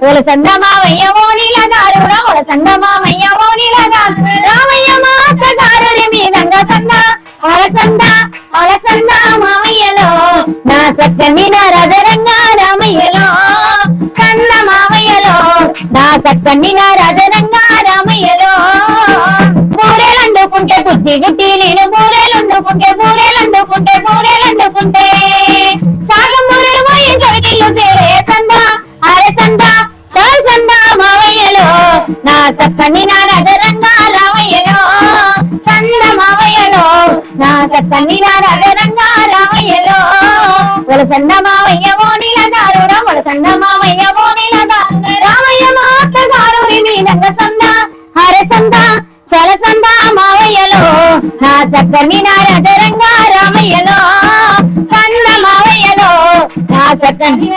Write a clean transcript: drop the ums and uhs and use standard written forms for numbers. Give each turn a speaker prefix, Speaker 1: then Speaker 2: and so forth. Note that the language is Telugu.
Speaker 1: ఒలసంద మావయ్య ఓనిలగారురా ఒలసంద మావయ్య ఓనిలగారు రామయ్య మా అత్తగారు మీదంగ సన్న ఒలసంద ఒలసంద మావయ్యలో నా సక్కని నా రాజరంగా రామయ్యలో సన్న మావయ్యలో నా సక్కని నా రాజరంగా రామయ్యలో బూరెలండుకుంటే బుద్ధి గుట్టి నేను బూరెలండుకుంటే బూరెలండుకుంటే సాగం బూరెలు పోయి చవిటిల్లు చేరే సంద అరే సంద చాలు సంద మావయ్యలో నా సక్కని నా రాజరంగా రామయ్యలో సంద మావయ్యలో నా సక్కని నా రాజరంగా రామయ్యలో ఒలసంద మావయ్య ఓనిలగారు ఒలసంద మావయ్య ఓనిలగారు రామయ్య మా అత్తగారు మీనంగ సంద హరే సంద చల సంద మావయ్యలో నా సక్కని నా రాజరంగా రామయ్యలో సంద మావయ్యలో నా సక్కని